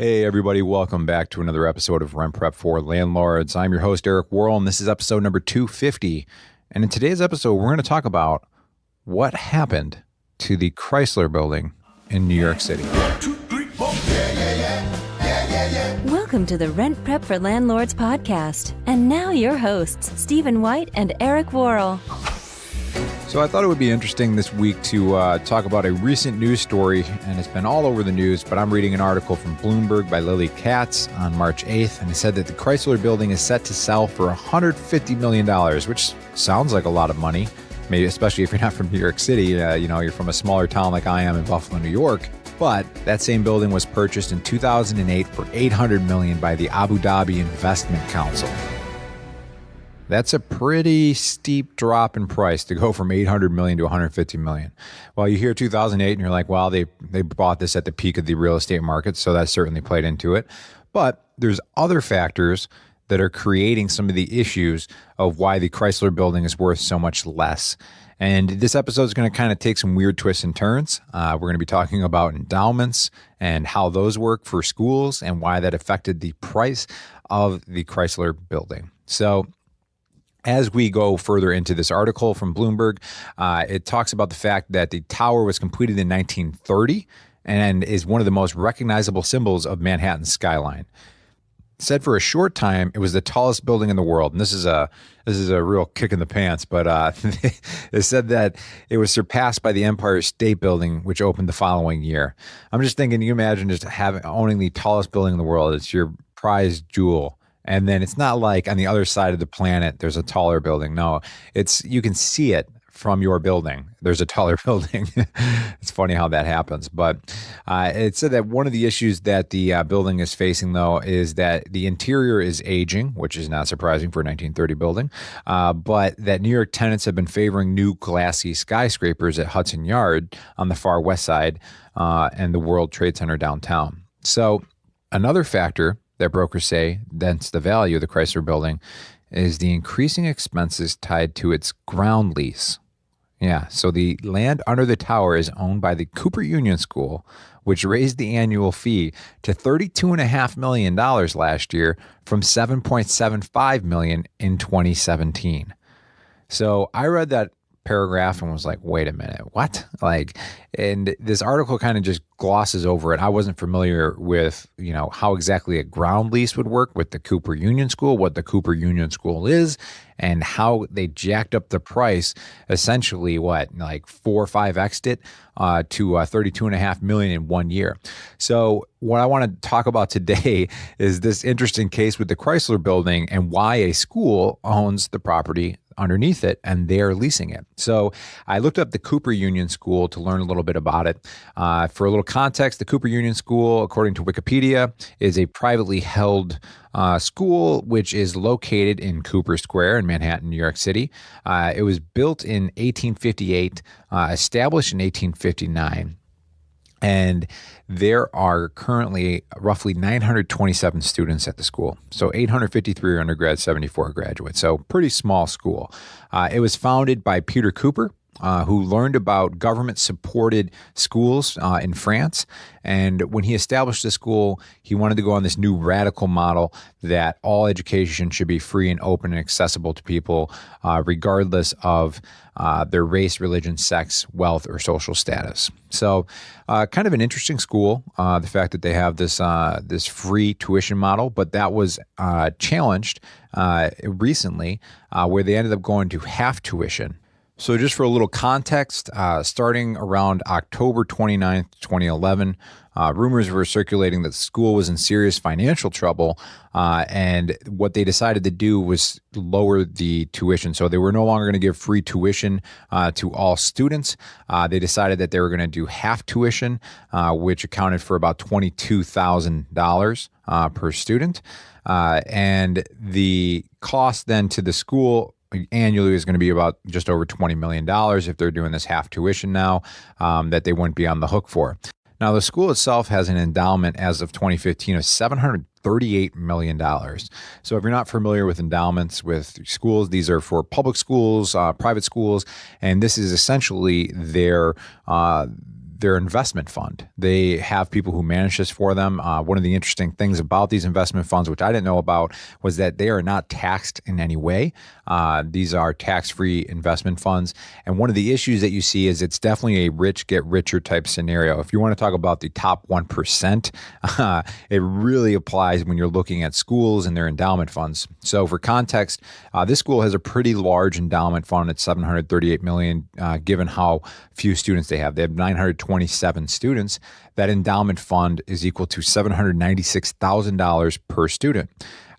Hey, everybody. Welcome back to another episode of Rent Prep for Landlords. I'm your host, Eric Worrell, and this is episode number 250. And in today's episode, we're going to talk about what happened to the Chrysler Building in New York City. Welcome to the Rent Prep for Landlords podcast. And now your hosts, Stephen White and Eric Worrell. So I thought it would be interesting this week to talk about a recent news story, and it's been all over the news, but I'm reading an article from Bloomberg by Lily Katz on March 8th, and it said that the Chrysler Building is set to sell for $150 million, which sounds like a lot of money, maybe especially if you're not from New York City, you're from a smaller town like I am in Buffalo, New York. But that same building was purchased in 2008 for $800 million by the Abu Dhabi Investment Council. That's a pretty steep drop in price to go from $800 million to $150 million. Well, you hear 2008 and you're like, well, they bought this at the peak of the real estate market, so that certainly played into it. But there's other factors that are creating some of the issues of why the Chrysler Building is worth so much less. And this episode is going to kind of take some weird twists and turns. We're going to be talking about endowments and how those work for schools and why that affected the price of the Chrysler Building. So as we go further into this article from Bloomberg, it talks about the fact that the tower was completed in 1930 and is one of the most recognizable symbols of Manhattan's skyline. Said for a short time, it was the tallest building in the world. And this is a real kick in the pants, but it said that it was surpassed by the Empire State Building, which opened the following year. I'm just thinking, you imagine just owning the tallest building in the world. It's your prized jewel. And then it's not like on the other side of the planet, there's a taller building. No, you can see it from your building. There's a taller building. It's funny how that happens. But it said that one of the issues that the building is facing, though, is that the interior is aging, which is not surprising for a 1930 building, but that New York tenants have been favoring new glassy skyscrapers at Hudson Yard on the far west side and the World Trade Center downtown. So another factor that brokers say dents the value of the Chrysler Building is the increasing expenses tied to its ground lease. Yeah, so the land under the tower is owned by the Cooper Union School, which raised the annual fee to $32.5 million last year from $7.75 million in 2017. So I read that paragraph and was like, wait a minute, what? And this article kind of just glosses over it. I wasn't familiar with, how exactly a ground lease would work with the Cooper Union School, what the Cooper Union School is, and how they jacked up the price, essentially 4 or 5x'd it to $32.5 million in 1 year. So what I want to talk about today is this interesting case with the Chrysler Building and why a school owns the property underneath it and they're leasing it. So I looked up the Cooper Union School to learn a little bit about it. For a little context, the Cooper Union School, according to Wikipedia, is a privately held school which is located in Cooper Square in Manhattan, New York City. It was built in 1858, established in 1859. And there are currently roughly 927 students at the school. So 853 are undergrads, 74 graduates. So pretty small school. It was founded by Peter Cooper, who learned about government-supported schools in France. And when he established the school, he wanted to go on this new radical model that all education should be free and open and accessible to people, regardless of their race, religion, sex, wealth, or social status. So kind of an interesting school, the fact that they have this free tuition model, but that was challenged recently where they ended up going to half tuition. So just for a little context, starting around October 29th, 2011, rumors were circulating that the school was in serious financial trouble, and what they decided to do was lower the tuition. So they were no longer going to give free tuition to all students. They decided that they were going to do half tuition, which accounted for about $22,000 per student. And the cost then to the school annually is going to be about just over $20 million if they're doing this half tuition now, that they wouldn't be on the hook for. Now, the school itself has an endowment as of 2015 of $738 million. So if you're not familiar with endowments with schools, these are for public schools, private schools, and this is essentially their their investment fund. They have people who manage this for them. One of the interesting things about these investment funds, which I didn't know about, was that they are not taxed in any way. These are tax-free investment funds. And one of the issues that you see is it's definitely a rich get richer type scenario. If you want to talk about the top 1%, it really applies when you're looking at schools and their endowment funds. So for context, this school has a pretty large endowment fund at $738 million, given how few students they have. They have 927 students. That endowment fund is equal to $796,000 per student.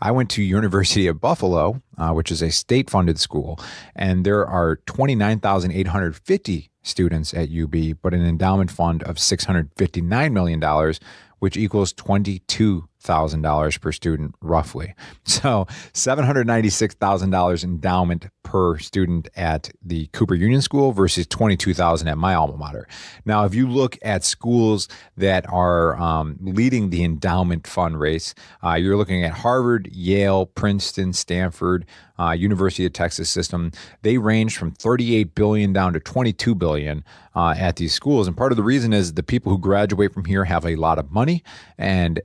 I went to University of Buffalo, which is a state-funded school, and there are 29,850 students at UB, but an endowment fund of $659 million, which equals $22,000 per student, roughly. So $796,000 endowment per student at the Cooper Union School versus $22,000 at my alma mater. Now, if you look at schools that are leading the endowment fund race, you're looking at Harvard, Yale, Princeton, Stanford, University of Texas system. They range from $38 billion down to $22 billion at these schools. And part of the reason is the people who graduate from here have a lot of money. And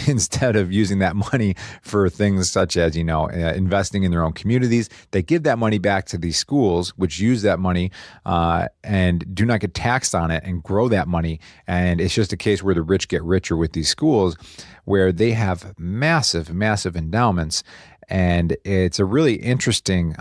instead of using that money for things such as, investing in their own communities, they give that money back to these schools, which use that money and do not get taxed on it and grow that money. And it's just a case where the rich get richer with these schools, where they have massive, massive endowments. And it's a really interesting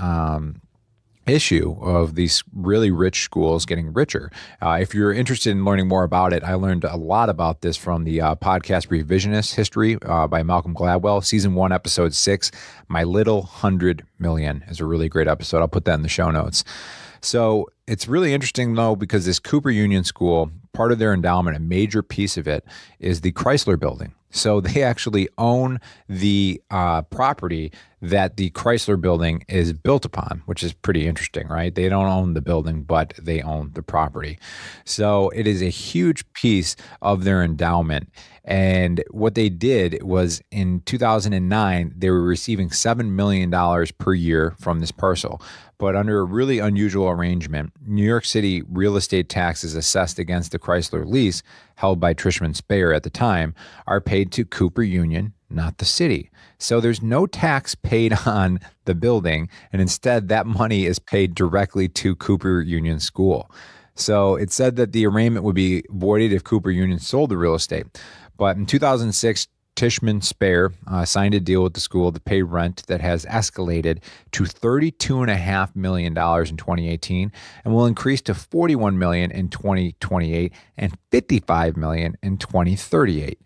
issue of these really rich schools getting richer. If you're interested in learning more about it, I learned a lot about this from the podcast Revisionist History by Malcolm Gladwell. Season 1, Episode 6, My Little 100 Million is a really great episode. I'll put that in the show notes. So it's really interesting, though, because this Cooper Union School, part of their endowment, a major piece of it, is the Chrysler Building. So they actually own the property that the Chrysler Building is built upon, which is pretty interesting, right? They don't own the building, but they own the property. So it is a huge piece of their endowment. And what they did was in 2009, they were receiving $7 million per year from this parcel. But under a really unusual arrangement, New York City real estate taxes assessed against the Chrysler lease, held by Trishman Speyer at the time, are paid to Cooper Union, not the city. So there's no tax paid on the building, and instead that money is paid directly to Cooper Union School. So it said that the arraignment would be voided if Cooper Union sold the real estate. But in 2006, Trishman Speyer signed a deal with the school to pay rent that has escalated to $32.5 million in 2018 and will increase to $41 million in 2028 and $55 million in 2038.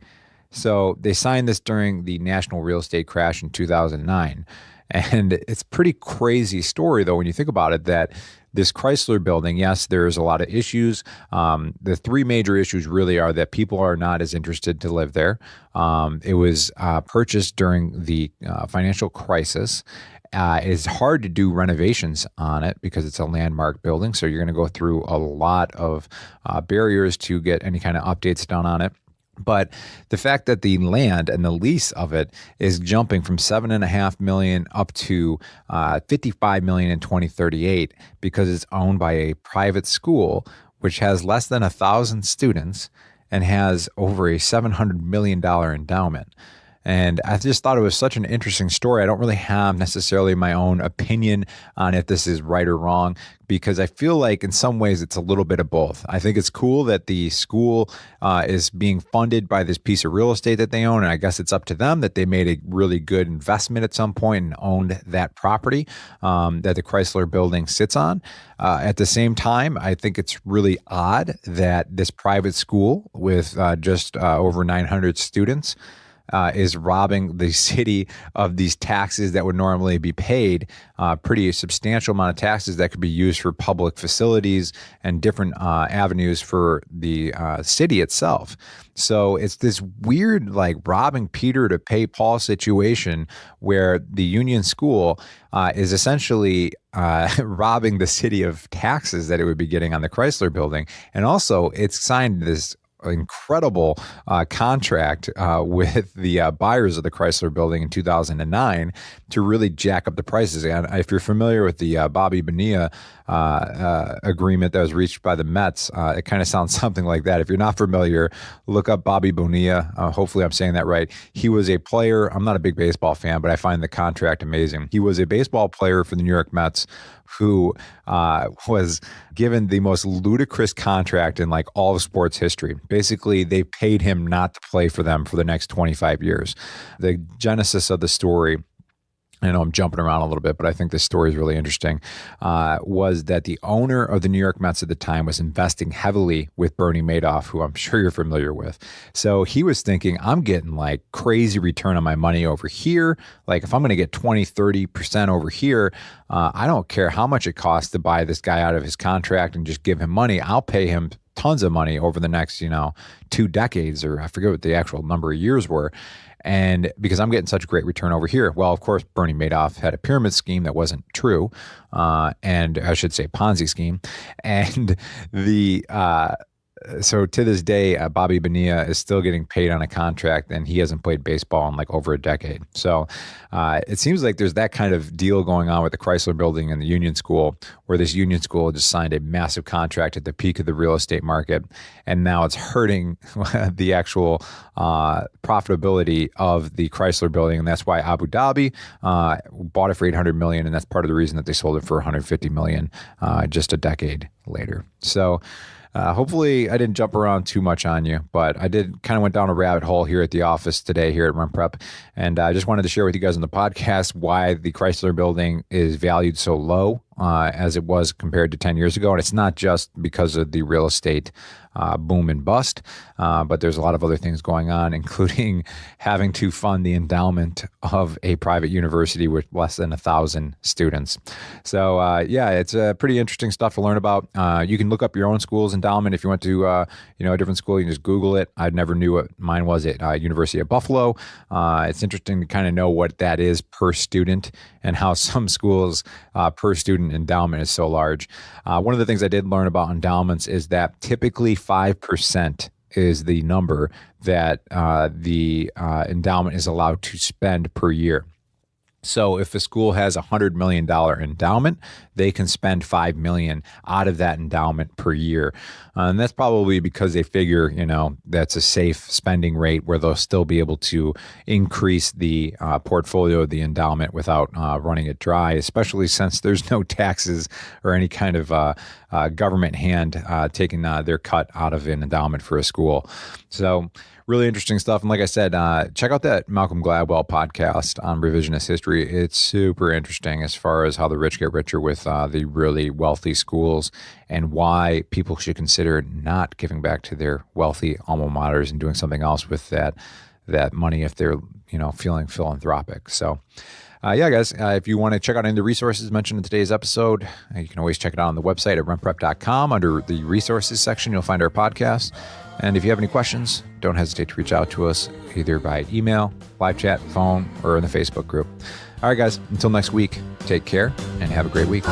So they signed this during the national real estate crash in 2009. And it's a pretty crazy story, though, when you think about it, that this Chrysler Building, yes, there's a lot of issues. The three major issues really are that people are not as interested to live there. It was purchased during the financial crisis. It's hard to do renovations on it because it's a landmark building. So you're going to go through a lot of barriers to get any kind of updates done on it. But the fact that the land and the lease of it is jumping from $7.5 million up to $55 million in 2038 because it's owned by a private school, which has less than 1,000 students and has over a $700 million endowment. And I just thought it was such an interesting story. I don't really have necessarily my own opinion on if this is right or wrong, because I feel like in some ways it's a little bit of both. I think it's cool that the school is being funded by this piece of real estate that they own. And I guess it's up to them that they made a really good investment at some point and owned that property that the Chrysler Building sits on. At the same time, I think it's really odd that this private school with just over 900 students is robbing the city of these taxes that would normally be paid, pretty substantial amount of taxes that could be used for public facilities and different avenues for the city itself. So it's this weird, like, robbing Peter to pay Paul situation where the Union School is essentially robbing the city of taxes that it would be getting on the Chrysler Building. And also it's signed this incredible contract with the buyers of the Chrysler Building in 2009 to really jack up the prices. And if you're familiar with the Bobby Bonilla agreement that was reached by the Mets, it kind of sounds something like that. If you're not familiar, look up Bobby Bonilla. Hopefully I'm saying that right. He was a player. I'm not a big baseball fan, but I find the contract amazing. He was a baseball player for the New York Mets who was given the most ludicrous contract in like all of sports history. Basically, they paid him not to play for them for the next 25 years. The genesis of the story, I know I'm jumping around a little bit, but I think this story is really interesting, was that the owner of the New York Mets at the time was investing heavily with Bernie Madoff, who I'm sure you're familiar with. So he was thinking, I'm getting like crazy return on my money over here. Like if I'm going to get 20, 30% over here, I don't care how much it costs to buy this guy out of his contract and just give him money. I'll pay him tons of money over the next, 2 decades, or I forget what the actual number of years were. And because I'm getting such a great return over here. Well, of course, Bernie Madoff had a pyramid scheme that wasn't true. And I should say Ponzi scheme. And so to this day, Bobby Bonilla is still getting paid on a contract, and he hasn't played baseball in like over a decade. So it seems like there's that kind of deal going on with the Chrysler Building and the Union School, where this Union School just signed a massive contract at the peak of the real estate market, and now it's hurting the actual profitability of the Chrysler Building, and that's why Abu Dhabi bought it for $800 million, and that's part of the reason that they sold it for $150 million just a decade later. So hopefully I didn't jump around too much on you, but I did kind of went down a rabbit hole here at the office today here at Rent Prep. And I just wanted to share with you guys on the podcast why the Chrysler Building is valued so low as it was compared to 10 years ago. And it's not just because of the real estate boom and bust, but there's a lot of other things going on, including having to fund the endowment of a private university with less than 1,000 students. So yeah, it's pretty interesting stuff to learn about. You can look up your own school's endowment if you went to a different school. You can just Google it. I never knew what mine was at University of Buffalo. It's interesting to kind of know what that is per student and how some schools per student endowment is so large. One of the things I did learn about endowments is that typically 5% is the number that the endowment is allowed to spend per year. So if a school has $100 million endowment, they can spend $5 million out of that endowment per year. And that's probably because they figure, that's a safe spending rate where they'll still be able to increase the portfolio of the endowment without running it dry, especially since there's no taxes or any kind of government hand taking their cut out of an endowment for a school. So really interesting stuff. And like I said, check out that Malcolm Gladwell podcast on revisionist history. It's super interesting as far as how the rich get richer with the really wealthy schools and why people should consider not giving back to their wealthy alma maters and doing something else with that money if they're, feeling philanthropic. So yeah, guys, if you want to check out any of the resources mentioned in today's episode, you can always check it out on the website at rentprep.com. Under the resources section, you'll find our podcast. And if you have any questions, don't hesitate to reach out to us either by email, live chat, phone, or in the Facebook group. All right, guys, until next week, take care and have a great week.